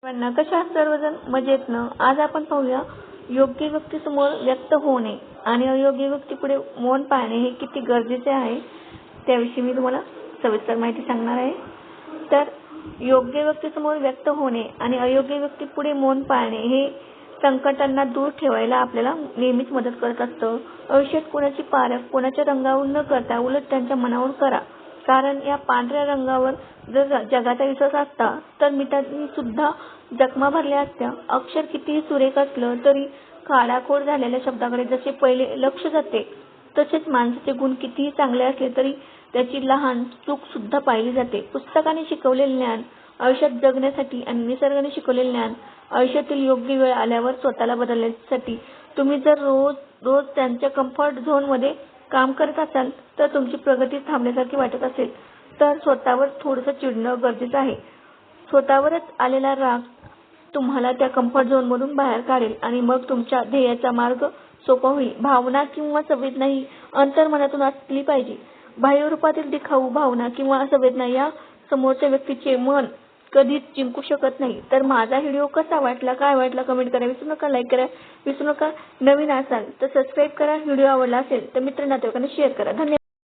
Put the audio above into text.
सर्वांना कशा आहात सर्वजण मजेत ना. आज आपण पाहूया योग्य व्यक्तीसमोर व्यक्त होणे आणि अयोग्य व्यक्तीपुढे मौन पाळणे हे किती गरजेचे आहे त्याविषयी मी तुम्हाला सविस्तर माहिती सांगणार आहे. तर योग्य व्यक्तीसमोर व्यक्त होणे आणि अयोग्य व्यक्तीपुढे मौन पाळणे हे संकटांना दूर ठेवायला आपल्याला नेहमीच मदत करत असतं. आयुष्यात कोणाची पारख कोणाच्या रंगावर न करता उलट त्यांच्या मनावर करा, कारण या पांढऱ्या रंगावर जर जगाचा विश्वास असता तर मिठाने सुद्धा जखमा भरल्या असत्या. अक्षर कितीही सुरेख असलं तरी खाडाखोड झालेल्या शब्दाकडे जसे पहिले लक्ष जाते, तसेच माणसाचे गुण कितीही चांगले असले तरी त्याची लहान चूक सुद्धा पाहिली जाते. पुस्तकाने शिकवलेले ज्ञान आयुष्यात जगण्यासाठी आणि निसर्गाने शिकवलेले ज्ञान आयुष्यातील योग्य वेळ आल्यावर स्वतःला बदलण्यासाठी. तुम्ही जर रोज त्यांच्या कम्फर्ट झोनमध्ये काम करत असाल तर तुमची प्रगती थांबल्यासारखी वाटत असेल तर स्वतःवर थोडंसं चिडणं गरजेचं आहे. स्वतःवरच आलेला राग तुम्हाला त्या कम्फर्ट झोनमधून बाहेर काढेल आणि मग तुमच्या ध्येयाचा मार्ग सोपा होईल. भावना किंवा संवेदना ही अंतर्मनातून असली पाहिजे. बाह्य रूपातील दिखाऊ भावना किंवा संवेदना या समोरच्या व्यक्तीचे मन कधीच जिंकू शकत नाही. तर माझा व्हिडिओ कसा वाटला, काय वाटला कमेंट करा विसरू नका, लाईक करा विसरू नका. नवीन असाल तर सबस्क्राईब करा. व्हिडिओ आवडला असेल तर मित्र नातेवाईकांना शेअर करा. धन्यवाद.